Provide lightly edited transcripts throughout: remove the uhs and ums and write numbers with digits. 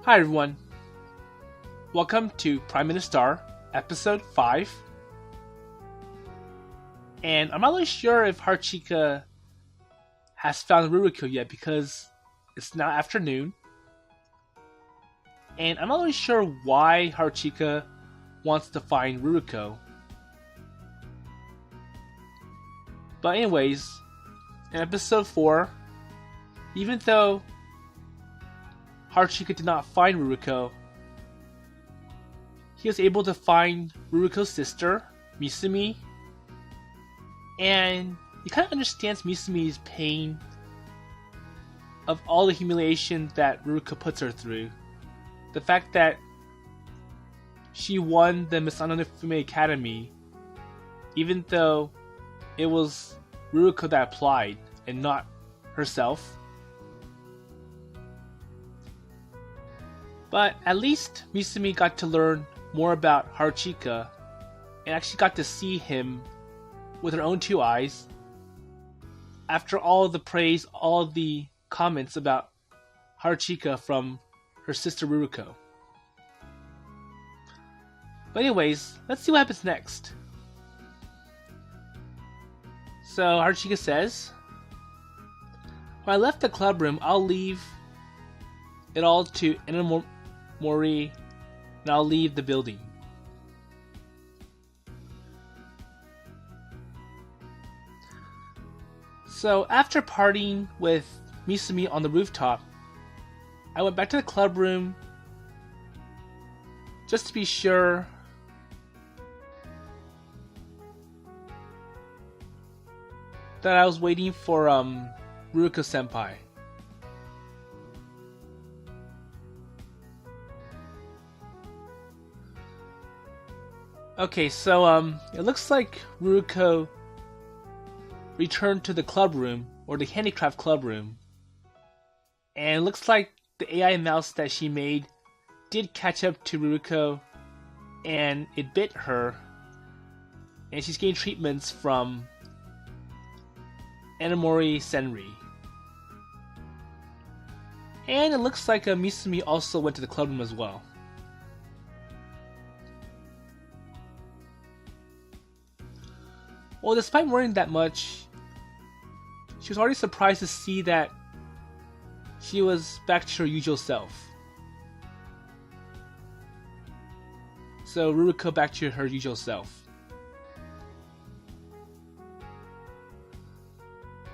Hi everyone, welcome to PriministAr episode 5. And I'm not really sure if Haruchika has found Ruruko yet because it's now afternoon. And I'm not really sure why Haruchika wants to find Ruruko. But anyways, in episode 4, even though Haruchika did not find Ruruko, he was able to find Ruruko's sister, Misumi, and he kind of understands Misumi's pain of all the humiliation that Ruruko puts her through. The fact that she won the Miss Anonifumi Academy, even though it was Ruruko that applied and not herself. But at least Misumi got to learn more about Haruchika and actually got to see him with her own two eyes after all the praise, all the comments about Haruchika from her sister Ruruko. But anyways, let's see what happens next. So Haruchika says, when I left the club room, I'll leave it all to Mori, and I'll leave the building. So after partying with Misumi on the rooftop, I went back to the club room just to be sure that I was waiting for Ruruko senpai. Okay, so it looks like Ruruko returned to the club room, or the handicraft club room, and it looks like the AI mouse that she made did catch up to Ruruko, and it bit her, and she's getting treatments from Anamori Senri. And it looks like Misumi also went to the club room as well. Well, despite worrying that much, she was already surprised to see that she was back to her usual self. So Ruruko back to her usual self.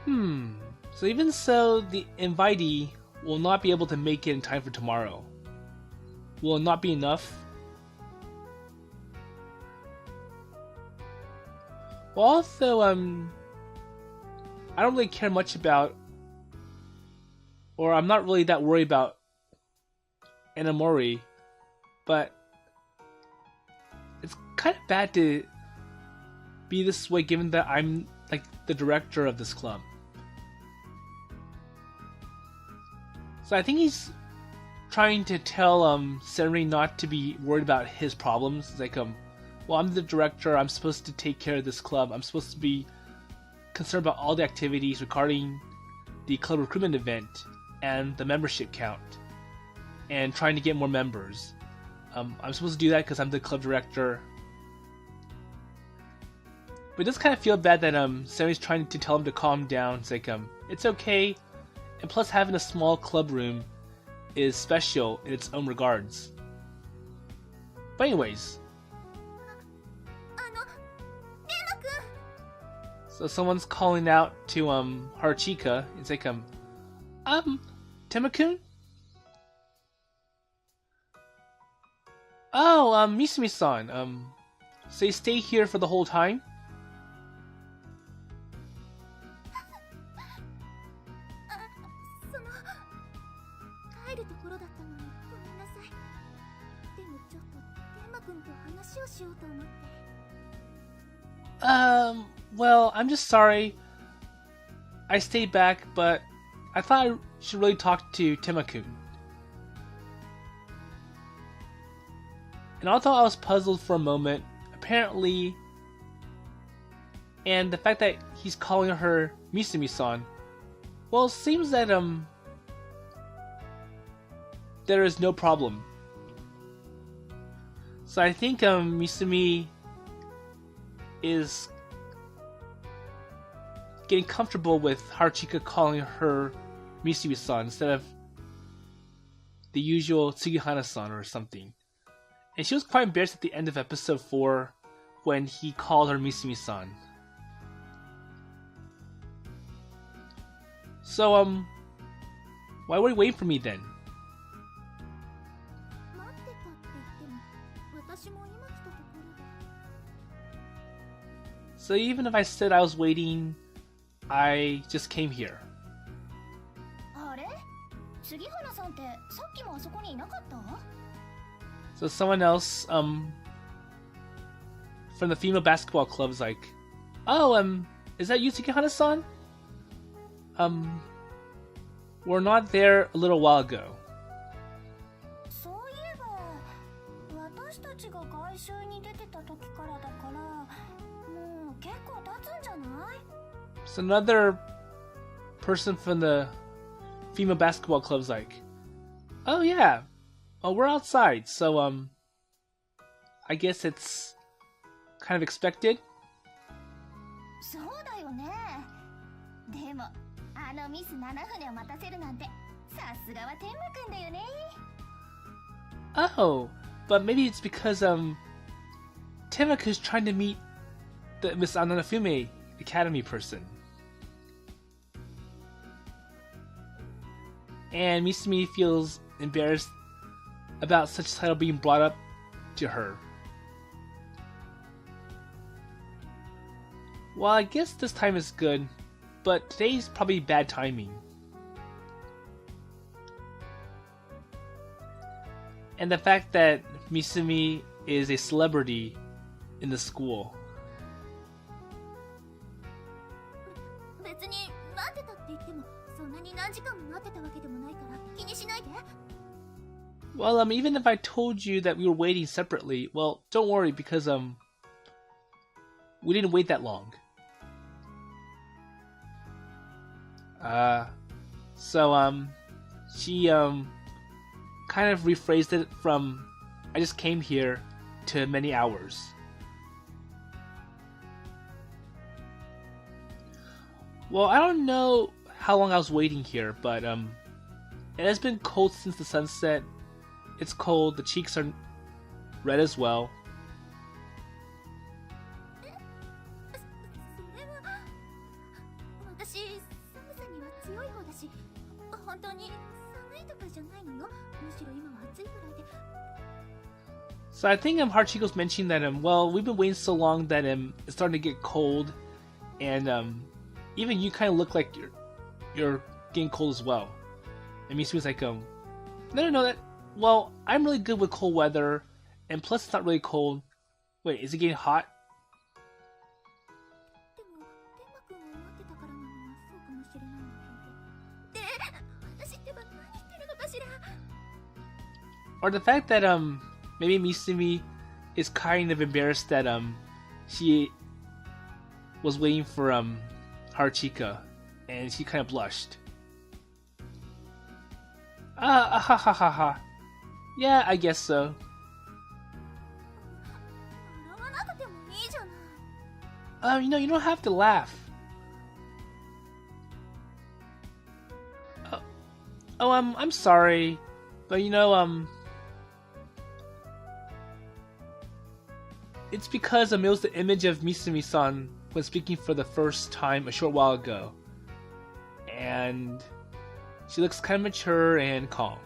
So even so, the invitee will not be able to make it in time for tomorrow. Will it not be enough? Well, also, I don't really care much about, or I'm not really that worried about Anamori, but it's kind of bad to be this way given that I'm like the director of this club. So I think he's trying to tell Senri not to be worried about his problems. It's like well, I'm the director, I'm supposed to take care of this club, I'm supposed to be concerned about all the activities regarding the club recruitment event and the membership count and trying to get more members. I'm supposed to do that because I'm the club director. But it does kind of feel bad that Senri's trying to tell him to calm down. It's like, it's okay, and plus having a small club room is special in its own regards. But anyways, so someone's calling out to Haruchika. It's like Tema-kun? Oh, Misumi-san. So you stay here for the whole time? Well, I'm just sorry I stayed back, but I thought I should really talk to Tema-kun. And although I was puzzled for a moment, apparently, and the fact that he's calling her Misumi-san, well, it seems that there is no problem. So I think Misumi is getting comfortable with Haruchika calling her Misumi-san instead of the usual Tsugihana-san or something. And she was quite embarrassed at the end of episode 4 when he called her Misumi-san. So, why were you waiting for me then? So even if I said I was waiting, I just came here. So someone else, from the female basketball club is like, oh, is that you, Tsugihana-san? We're not there a little while ago. So another person from the female basketball club is like, oh yeah, well, we're outside, so I guess it's kind of expected. Oh, but maybe it's because Temaku's trying to meet the Miss Ananafume Academy person. And Misumi feels embarrassed about such title being brought up to her. Well, I guess this time is good, but today's probably bad timing. And the fact that Misumi is a celebrity in the school. Well, even if I told you that we were waiting separately, well, don't worry because we didn't wait that long. So she kind of rephrased it from I just came here to many hours. Well, I don't know how long I was waiting here, but it has been cold since the sunset. It's cold, the cheeks are red as well. So I think Haruchika's mentioning that well, we've been waiting so long that it's starting to get cold, and even you kind of look like you're getting cold as well. And Misumi's like, no, that. Well, I'm really good with cold weather, and plus it's not really cold. Wait, is it getting hot? Or the fact that maybe Misumi is kind of embarrassed that she was waiting for Haruchika, and she kind of blushed. Ha ha ha ha. Yeah, I guess so. You don't have to laugh. I'm sorry, but it's because it was the image of Misumi-san when speaking for the first time a short while ago, and she looks kind of mature and calm.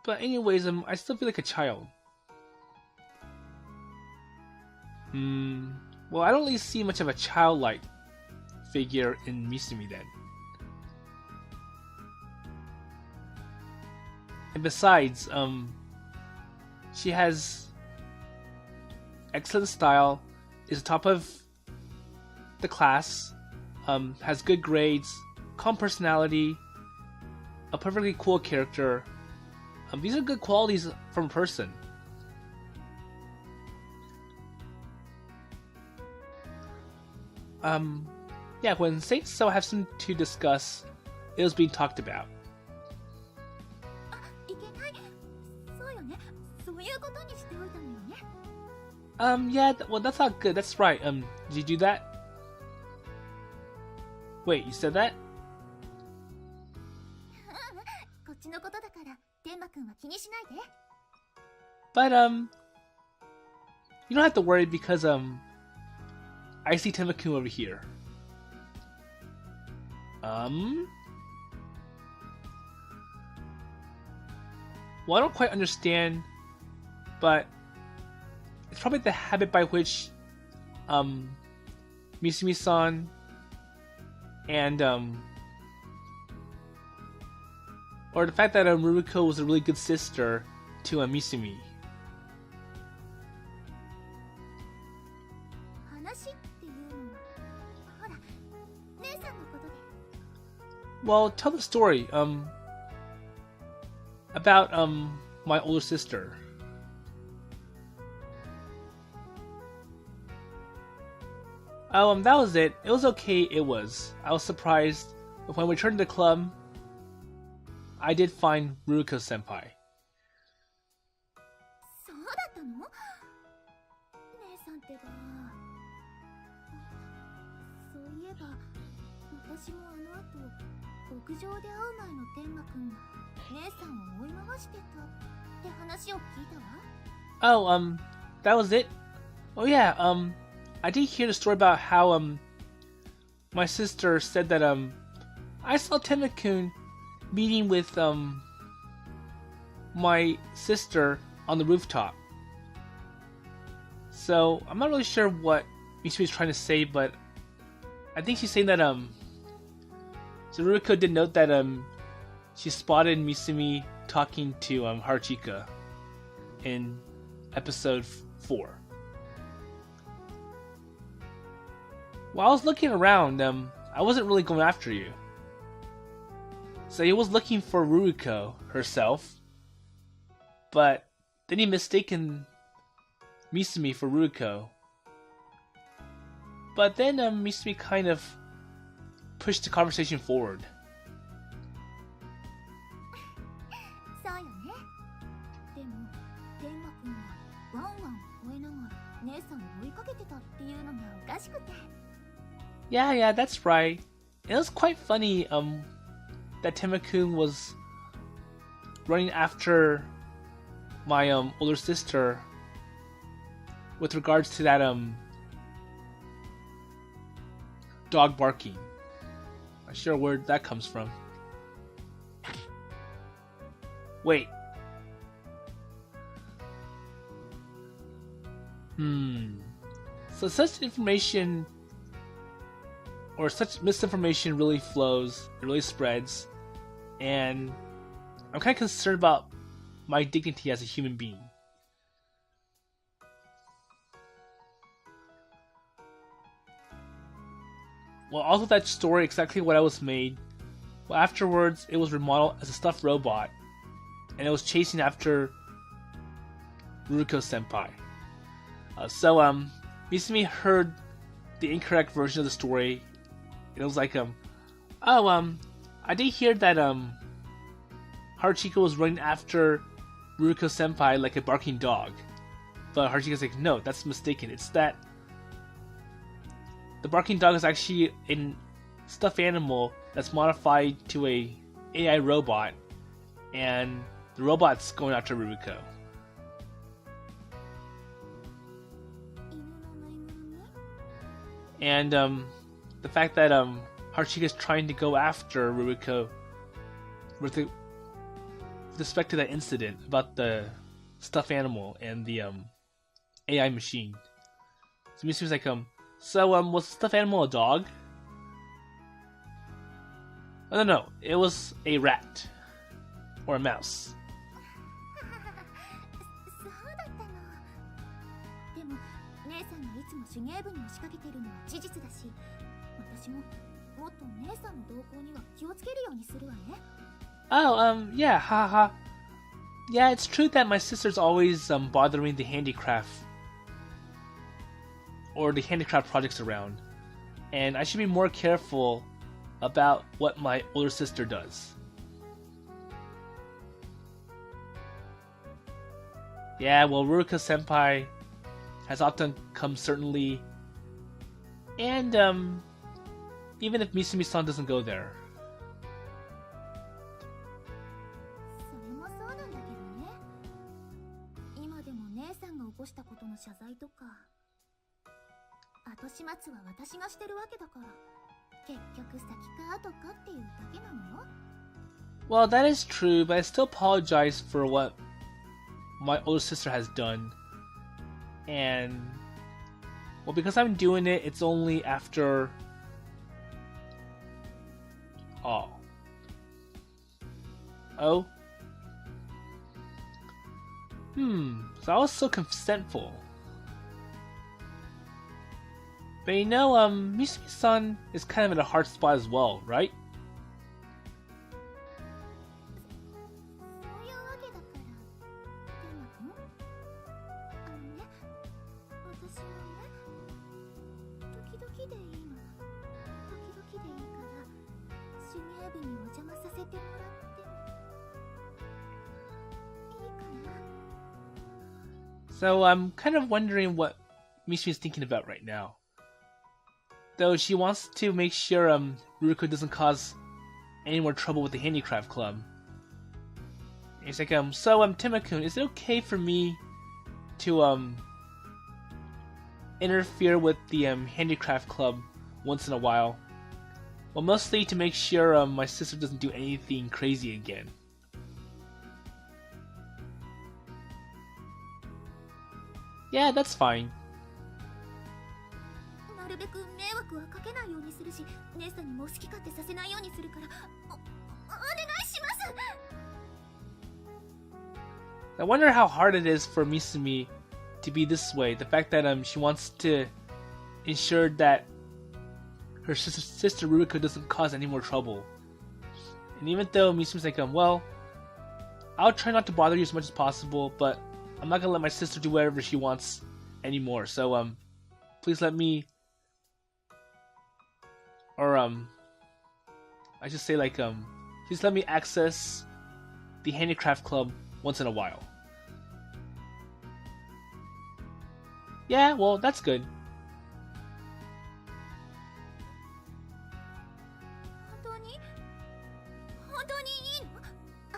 But anyways, I still feel like a child. Well, I don't really see much of a childlike figure in Misumi then. And besides, she has excellent style, is top of the class, has good grades, calm personality, a perfectly cool character. These are good qualities from a person. Yeah, when Saints So have something to discuss, it was being talked about. あ、いけない。そうよね。そういうことにしておいたのよね。Yeah, well, that's not good. That's right. Did you do that? Wait, you said that? こっちのことだから、天馬くんは気にしないで。But, you don't have to worry because, I see Tenma-kun over here. Well, I don't quite understand, but it's probably the habit by which, Misumi-san and, or the fact that, Ruruko was a really good sister to, Misumi. 話っていうのは、ほら、姉さんのことで。Well, tell the story, about, my older sister. Oh, that was it. It was okay, it was. I was surprised, but when we returned to the club, I did find Ruruko senpai. そうだったの？姉さんってば。そういえば、私もあの後、屋上で会う前の天馬くんが姉さんを追い回してたって話を聞いたわ。Oh, that was it? Oh yeah, I did hear the story about how, my sister said that, I saw Tenma-kun meeting with, my sister on the rooftop. So, I'm not really sure what Misumi's trying to say, but I think she's saying that, so Ruruko did note that, she spotted Misumi talking to, Haruchika in episode 4. While I was looking around, I wasn't really going after you. So he was looking for Ruruko herself, but then he mistaken Misumi for Ruruko. But then Misumi kind of pushed the conversation forward. そうよね。でも、天馬くんはワンワン吠えながら姉さんを追いかけてたっていうのがおかしくて。Yeah, that's right. It was quite funny, that Tenma-kun was running after my, older sister with regards to that, dog barking. Not sure where that comes from. Wait. So such information or such misinformation really flows, it really spreads, and I'm kind of concerned about my dignity as a human being. Well, also that story, exactly what I was made. Well, afterwards, it was remodeled as a stuffed robot, and it was chasing after Ruruko senpai. So Misumi heard the incorrect version of the story. It was like, I did hear that, Haruchika was running after Ruruko senpai like a barking dog. But Haruchika's like, no, that's mistaken. It's that the barking dog is actually a stuffed animal that's modified to a AI robot, and the robot's going after Ruruko. And, the fact that Haruchika is trying to go after Ruruko with respect to that incident about the stuffed animal and the AI machine. So Misumi's like, so was the stuffed animal a dog? Oh, no, it was a rat or a mouse. そうだったの。でも、姉さんがいつも手芸部に押しかけてるのは事実だし、私ももっと姉さんの動向には気をつけるようにするわね。Oh, yeah, haha. Yeah, it's true that my sister's always bothering the handicraft or the handicraft projects around. and I should be more careful about what my older sister does. Yeah, well, Ruruko senpai has often come certainly, and even if Misumi-san doesn't go there. それもそうなんだけどね。今でも姉さんが起こしたことの謝罪とか、後始末は私がしてるわけだから、結局先か後かっていうだけなのよ。Well, that is true, but I still apologize for what my older sister has done. And, well, because I'm doing it, it's only after... Oh. Oh? So I was so consentful. But you know, Misumi-san is kind of in a hard spot as well, right? そういうわけだから、天馬くん、あのね、私はね、時々でいいの。時々でいいから、手芸部にお邪魔させてもらっていいかな。So I'm kind of wondering what Misumi is thinking about right now. Though she wants to make sure Ruruko doesn't cause any more trouble with the handicraft club. He's like, so Tema-kun, is it okay for me to interfere with the handicraft club once in a while? Well, mostly to make sure my sister doesn't do anything crazy again. Yeah, that's fine. なるべく迷惑はかけないようにするし、姉さんにも好き勝手させないようにするから、お願いします。 I wonder how hard it is for Misumi to be this way. The fact that she wants to ensure that her sister Ruruko doesn't cause any more trouble. And even though Misumi's like, well, I'll try not to bother you as much as possible, but I'm not gonna let my sister do whatever she wants anymore. So please let me, or I should say like please let me access the handicraft club once in a while. Yeah, well, that's good. 本当にいいの？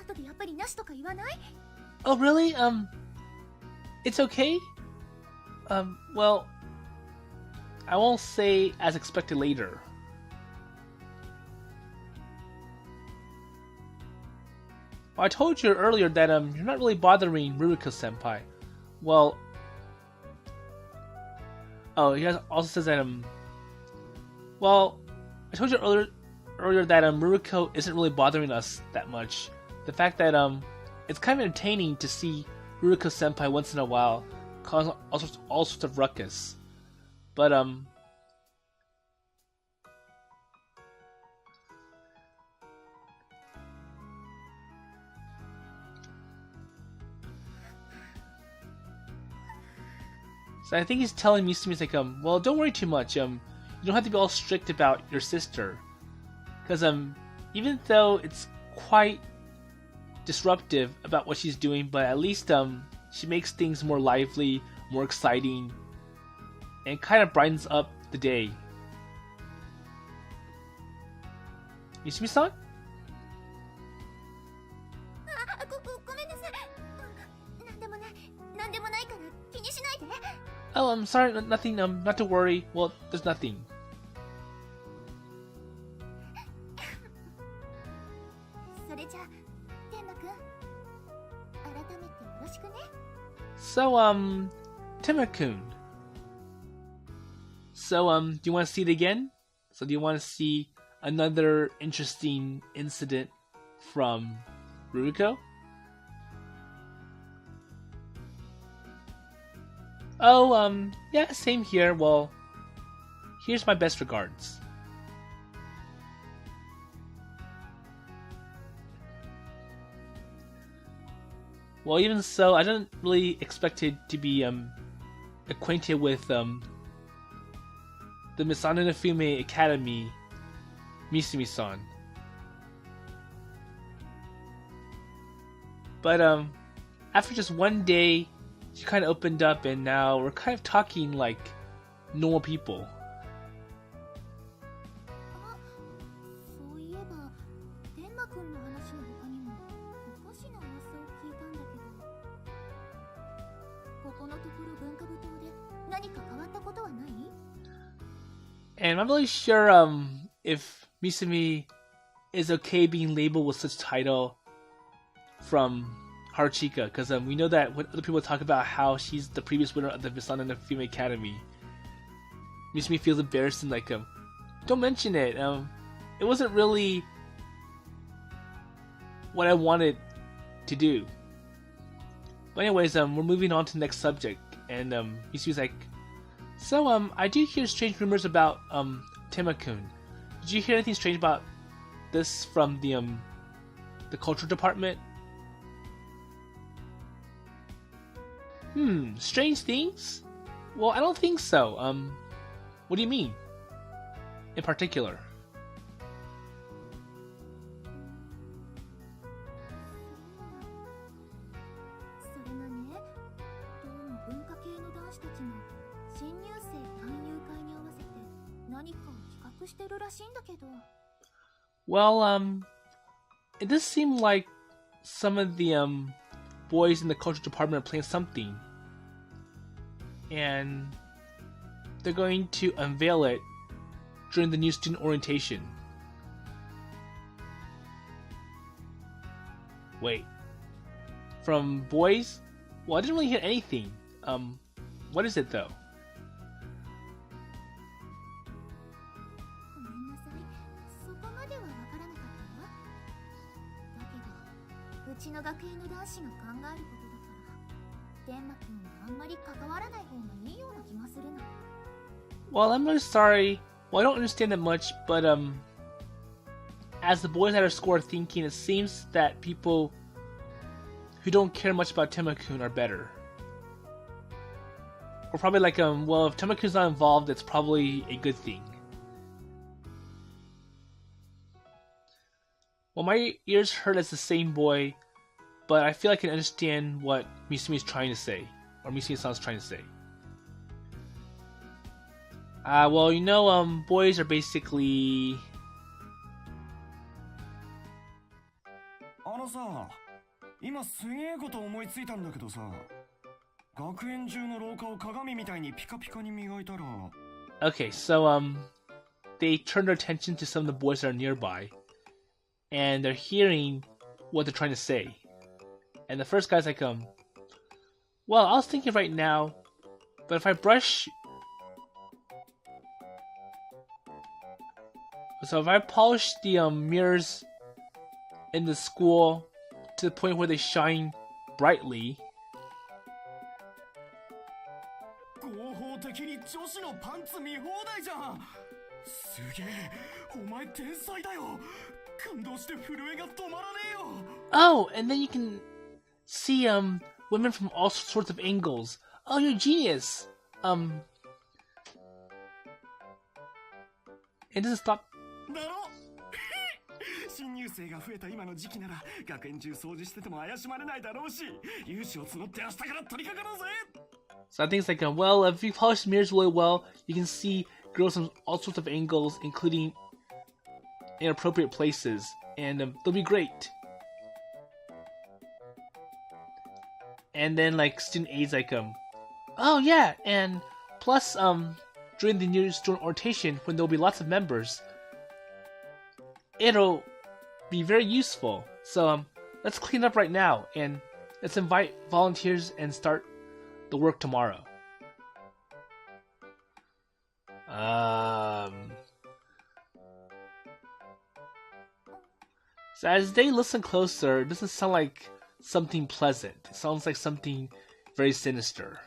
後でやっぱりなしとか言わない？ Oh, really? It's okay? Well, I won't say as expected later. Well, I told you earlier that you're not really bothering Ruruko-senpai. Well, oh, he also says that well, I told you earlier that Ruruko isn't really bothering us that much. The fact that it's kind of entertaining to see Ruruko-senpai once in a while cause all sorts of ruckus. But so I think he's telling Misumi, like, well, don't worry too much. You don't have to be all strict about your sister, because even though it's quite disruptive about what she's doing, but at least she makes things more lively, more exciting, and kind of brightens up the day. Misumi-san? ごめんなさい。なんでもない。なんでもないから気にしないで。 Oh, I'm sorry, nothing, not to worry. Well, there's nothing. それじゃあ、天馬くん、改めてよろしくね。 So, Tema-kun. So, do you want to see it again? So, do you want to see another interesting incident from Ruruko? Oh, yeah, same here. Well, here's my best regards. Well, even so, I didn't really expect it to be acquainted with the the Misumi Academy, Misumi-san. But after just one day, she kind of opened up, and now we're kind of talking like normal people. そういえば、天馬くんの話の他にもおかしな噂を聞いたんだけど、ここのところ文化部棟で何か変わったことはない？ And I'm not really sure if Misumi is okay being labeled with such title from Haruchika, because we know that when other people talk about how she's the previous winner of the Misumi Academy, Misumi feels embarrassed and like, don't mention it. It wasn't really what I wanted to do. But anyways, we're moving on to the next subject, and Misumi's like, so I do hear strange rumors about Tema-kun. Did you hear anything strange about this from the culture department? Strange things? Well, I don't think so. What do you mean? In particular? それがね、どうも文化系の男子たちが新入生勧誘会に合わせて何かを企画してるらしいんだけど。Well, it does seem like some of the boys in the culture department are playing something, and they're going to unveil it during the new student orientation. Wait, from boys? Well, I didn't really hear anything. What is it though? ごめんなさい、そこまではわからなかったわ。だけど、うちの学園の男子が考えることだから、天馬くんはあんまり関わらない方がいいような気がするの。Well, I'm really sorry. Well, I don't understand that much, but as the boys at our school are thinking, it seems that people who don't care much about Tema-kun are better. Or probably like, well, if Tema-kun's not involved, it's probably a good thing. Well, my ears hurt as the same boy, but I feel I can understand what Misumi's trying to say, or Misumi-san's trying to say. Well, you know, boys are basically... あのさ、今すげえこと思いついたんだけどさ、学園中の廊下を鏡みたいにピカピカに磨いたら。Okay, so they turn their attention to some of the boys that are nearby, and they're hearing what they're trying to say. And the first guy's like, well, I was thinking right now, but if I brush... So if I polish the mirrors in the school to the point where they shine brightly... 合法的に女子のパンツ見放題じゃん。すげえ、お前天才だよ。感動して震えが止まらねえよ。Oh, and then you can see women from all sorts of angles. Oh, you're a genius. It doesn't stop. だろ新入生が増えた今の時期なら学園中掃除してても怪しまれないだろうし、勇姿を募って明日から取り掛かろうぜ。 So I think it's like, well, if you polish the mirrors really well, you can see girls from all sorts of angles, including inappropriate places, and they'll be great. And then like student A's like, oh yeah, and plus during the new student orientation, when there'll be lots of members, it'll be very useful. So let's clean up right now, and let's invite volunteers and start the work tomorrow. So as they listen closer, it doesn't sound like something pleasant. It sounds like something very sinister.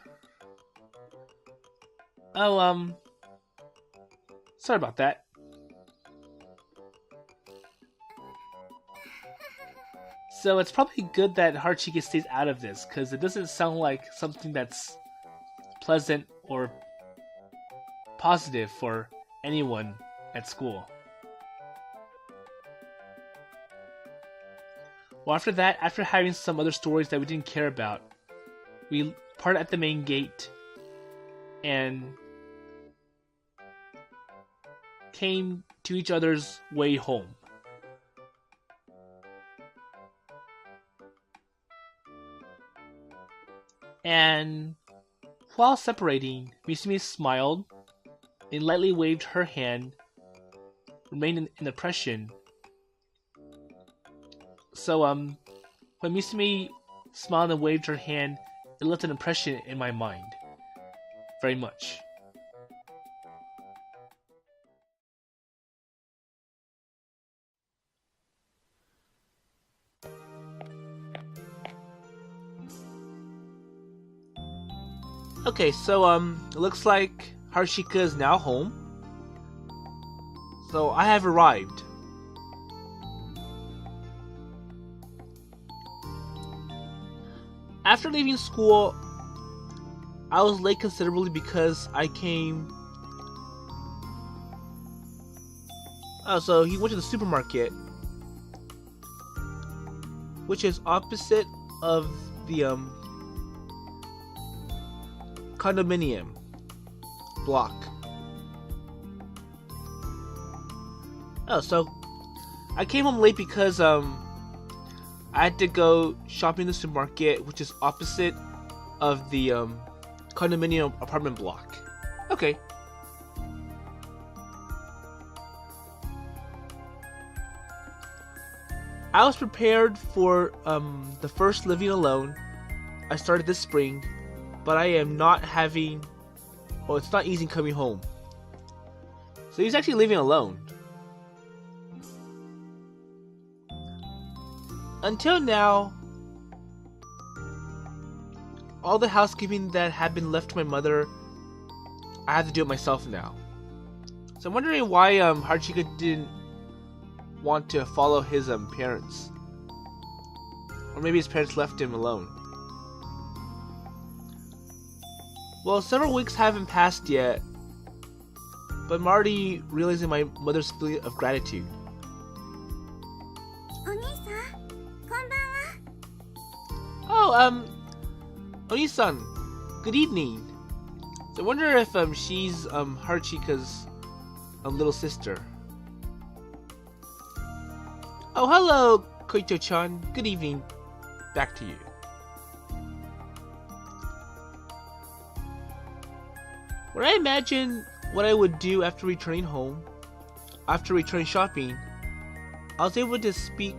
Oh, sorry about that. So it's probably good that Haruchika stays out of this, because it doesn't sound like something that's pleasant or positive for anyone at school. Well, after that, after having some other stories that we didn't care about, we parted at the main gate and came to each other's way home. And while separating, Misumi smiled and lightly waved her hand, remained in depression. So, when Misumi smiled and waved her hand, it left an impression in my mind. Very much. Okay, so, it looks like Haruchika is now home. So, I have arrived. After leaving school, I was late considerably because I came... Oh, so he went to the supermarket, which is opposite of the, condominium block. Oh, so I came home late because I had to go shopping in the supermarket, which is opposite of the condominium apartment block. Okay. I was prepared for the first living alone I started this spring, but I am not having... Well, it's not easy coming home. So he's actually living alone. Until now, all the housekeeping that had been left to my mother, I have to do it myself now. So I'm wondering why Haruchika didn't want to follow his parents. Or maybe his parents left him alone. Well, several weeks haven't passed yet, but I'm already realizing my mother's feeling of gratitude. Oh, Oni-san, good evening. So I wonder if she's Haruchika's little sister. Oh, hello, Koito-chan. Good evening. Back to you. When I imagine what I would do after returning home, after returning shopping, I was able to speak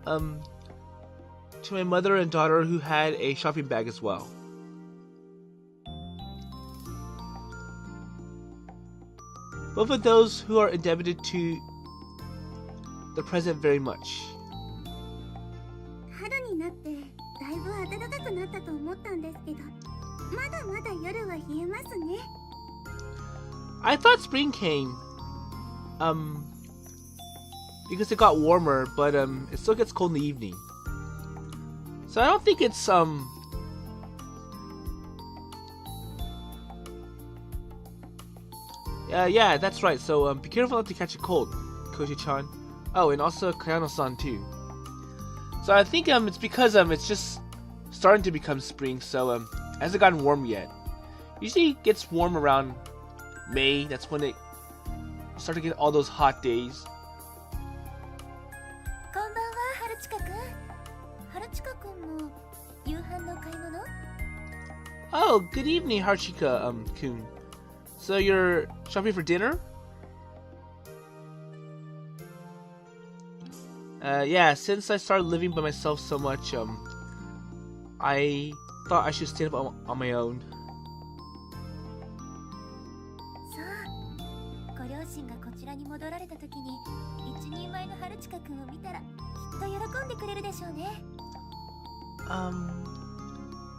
to my mother and daughter who had a shopping bag as well. Both of those who are indebted to the present very much. I thought spring came, because it got warmer, but it still gets cold in the evening. So I don't think it's yeah, that's right. So be careful not to catch a cold, Koji-chan. Oh, and also Kayano-san too. So I think it's because it's just starting to become spring, so hasn't gotten warm yet. Usually it gets warm around May. That's when it starts to get all those hot days. Oh, good evening, Haruchika, kun. So you're shopping for dinner? Yeah, since I started living by myself so much, I thought I should stand up on my own.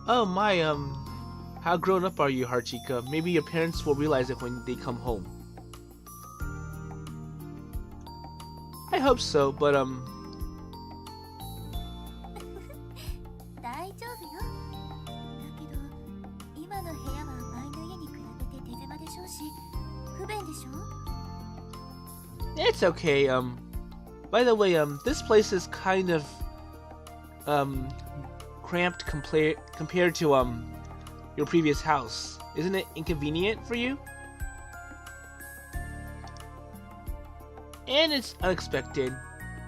Oh my, how grown up are you, Haruchika? Maybe your parents will realize it when they come home. I hope so, but でしょうし、不便でしょ。 It's okay. By the way, this place is kind of cramped compared to your previous house. Isn't it inconvenient for you? And it's unexpected.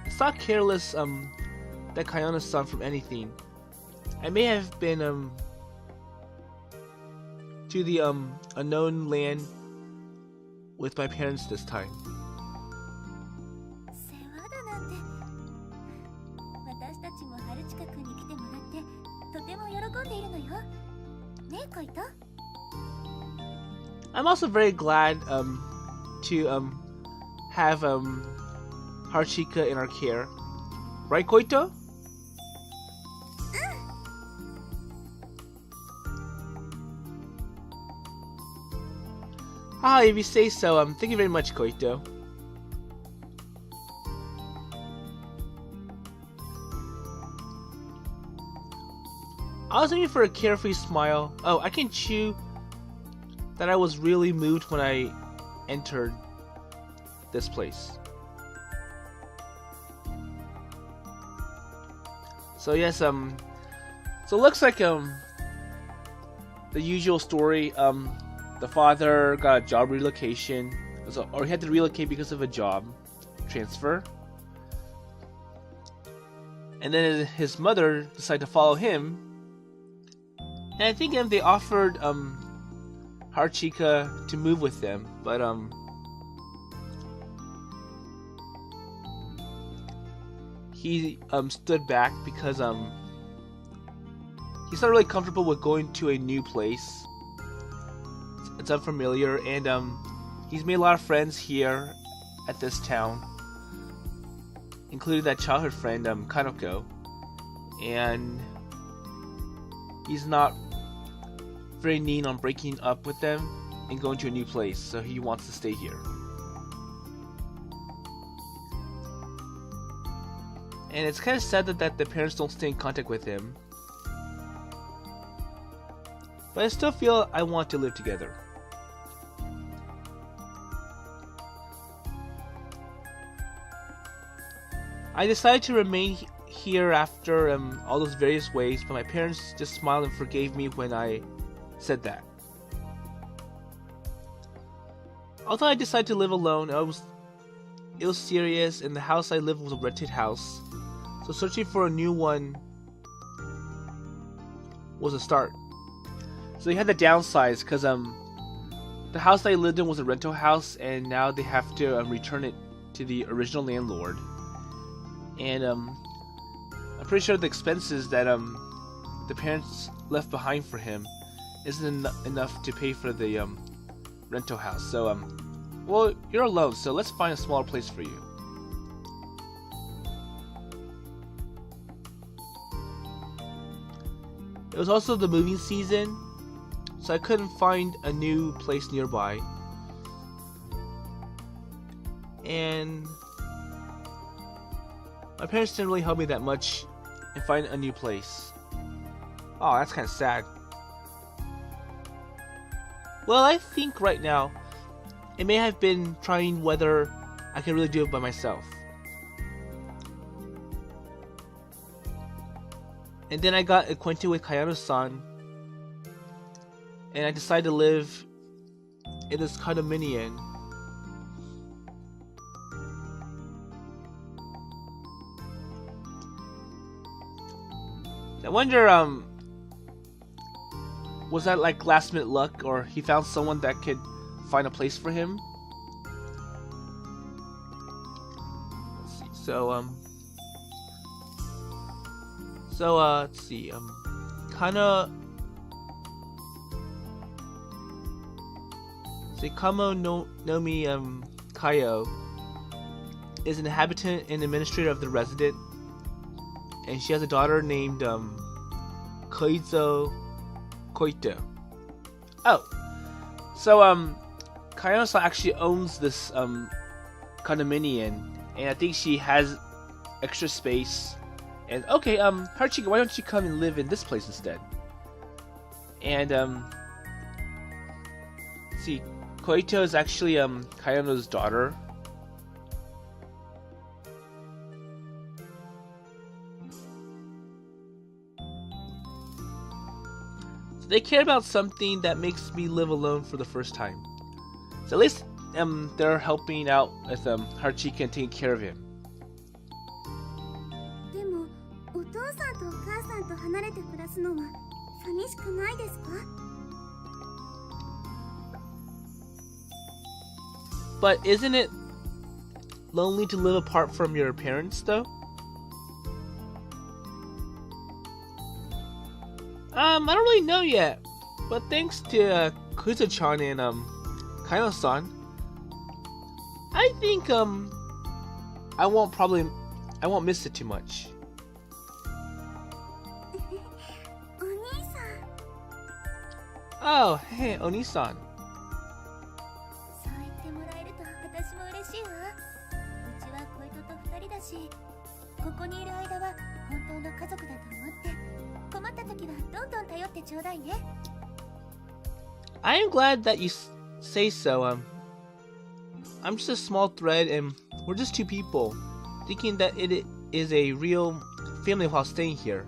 It's not careless that Kayano-san from anything. I may have been to the unknown land with my parents this time. 世話だなんて。私たちも春近くに来てもらってとても喜んでいるのよ。ねえ、コイト。 I'm also very glad to have Haruchika in our care. Right, Koito? Ah, if you say so, thank you very much, Koito. I was aiming for a carefree smile. Oh, I can chew that I was really moved when I entered this place. So yes, so it looks like the usual story. The father got a job relocation, or he had to relocate because of a job transfer. And then his mother decided to follow him. And I think they offered Haruchika to move with them, but he stood back because he's not really comfortable with going to a new place. It's unfamiliar, and he's made a lot of friends here at this town, including that childhood friend Kanoko, and he's not very keen on breaking up with them and going to a new place, so he wants to stay here. And it's kind of sad that the parents don't stay in contact with him, but I still feel I want to live together. I decided to remain here after all those various ways, but my parents just smiled and forgave me when I said that. Although I decided to live alone, it was serious, and the house I lived was a rented house, so searching for a new one was a start. So they had to downsize because the house I lived in was a rental house, and now they have to return it to the original landlord. And I'm pretty sure the expenses that the parents left behind for him isn't enough to pay for the rental house. So well, you're alone, so let's find a smaller place for you. It was also the moving season, so I couldn't find a new place nearby. And my parents didn't really help me that much in finding a new place. Oh, that's kind of sad. Well, I think right now, it may have been trying whether I can really do it by myself. And then I got acquainted with Kayano-san, and I decided to live in this condominium. I wonder, was that like last minute luck, or he found someone that could find a place for him? Let's see. So let's see. Kana Kamo no Nomi Kayo is an inhabitant and administrator of the resident, and she has a daughter named Koito. Oh, so Kayano-san actually owns this condominium, and I think she has extra space. And okay, Haruchika, why don't you come and live in this place instead? And let's see, Koito is actually Kayano's daughter. They care about something that makes me live alone for the first time. So at least they're helping out with Haruchika and taking care of him. でもお父さんとお母さんと離れて暮らすのは寂しくないですか？ But isn't it lonely to live apart from your parents, though? I don't really know yet, but thanks to Koito-chan and Kayano-san, I think I won't miss it too much. お兄さん。 Oh, hey, Oni-san. そう言ってもらえると私も嬉しいわ。うちは小糸と二人だし、ここにいる間は本当の家族だと思って、困った時はどんどん頼ってちょうだいね。 I am glad that you say so. I'm just a small thread, and we're just two people thinking that it is a real family while staying here.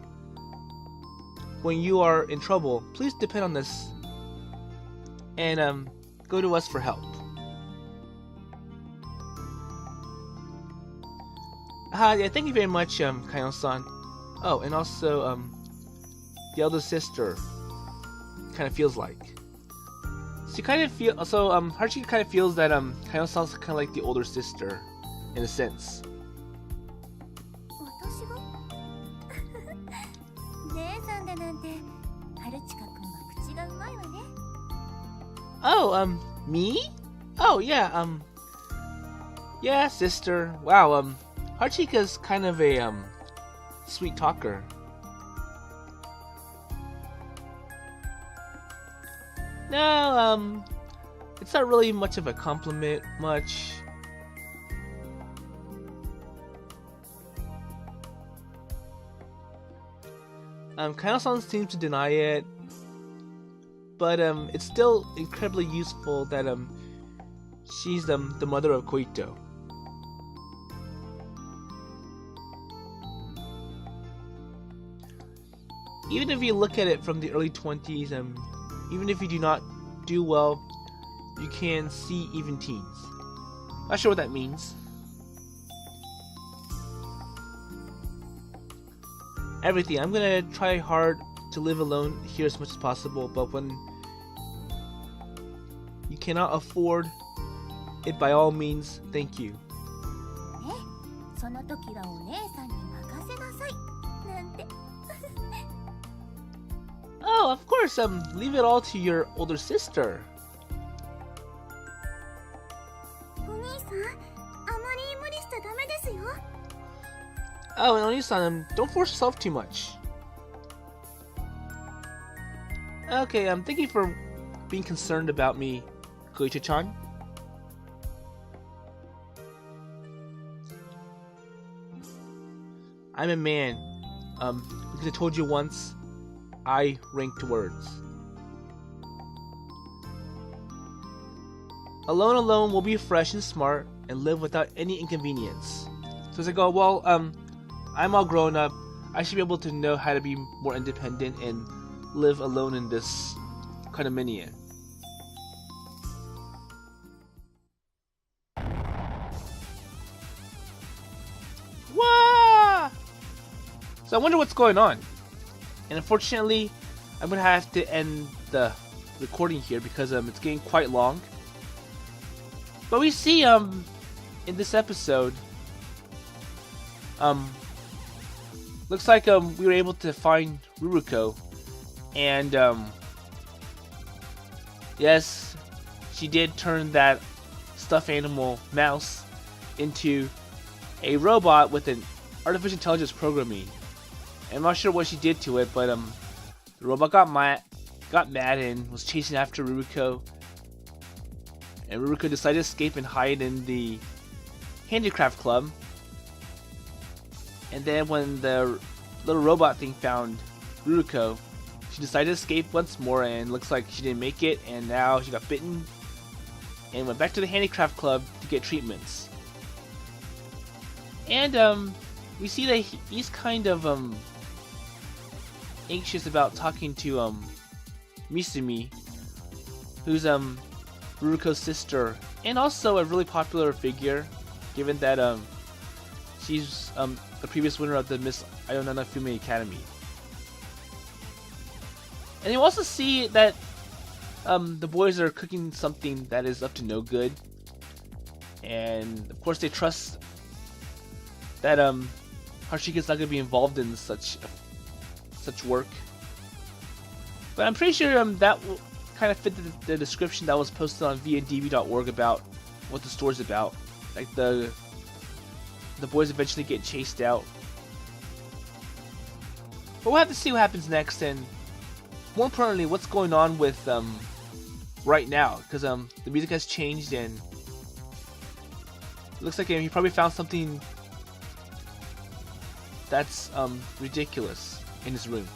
When you are in trouble, please depend on us and go to us for help. Yeah, thank you very much, Kayano-san. Oh, and also, the elder sister kind of feels like. She kind of feel Haruchika kind of feels that Kayano-san's kind of like the older sister, in a sense. 私が姉さんだなんて、春近くんは口がうまいわね。 Oh, me? Oh, yeah, yeah, sister. Wow, Haruchika's kind of a, sweet talker. No, it's not really much of a compliment, much. Kayano-san seems to deny it, but it's still incredibly useful that she's the mother of Koito. Even if you look at it from the early 20s, even if you do not do well, you can see even teens. Not sure what that means. Everything. I'm gonna try hard to live alone here as much as possible, but when you cannot afford it, by all means, thank you. ね、その時はお姉さんに任せなさい。なんて。Oh, of course, leave it all to your older sister. お兄さん、あまり無理しちゃダメですよ。 Oh, and Oni-san, don't force yourself too much. Okay, thank you for being concerned about me, Koito-chan. I'm a man. Because I told you once, I ranked words. Alone will be fresh and smart and live without any inconvenience. So as I go, well, I'm all grown up. I should be able to know how to be more independent and live alone in this condominium. Wah! So I wonder what's going on. And unfortunately, I'm gonna have to end the recording here because it's getting quite long. But we see in this episode, looks like we were able to find Ruruko, and yes, she did turn that stuffed animal mouse into a robot with an artificial intelligence programming. I'm not sure what she did to it, but the robot got mad and was chasing after Ruruko. And Ruruko decided to escape and hide in the handicraft club. And then when the little robot thing found Ruruko, she decided to escape once more, and looks like she didn't make it, and now she got bitten and went back to the handicraft club to get treatments. And we see that he's kind of anxious about talking to Misumi, who's Ruruko's sister, and also a really popular figure, given that she's the previous winner of the Miss Ionana Fume Academy. And you also see that the boys are cooking something that is up to no good, and of course they trust that Haruchika's not going to be involved in such work. But I'm pretty sure that kind of fit the description that was posted on viadb.org about what the store's about. Like the boys eventually get chased out. But we'll have to see what happens next, and more importantly, what's going on with right now, because the music has changed, and it looks like he probably found something that's ridiculous in his room.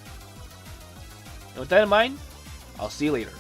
And with that in mind, I'll see you later.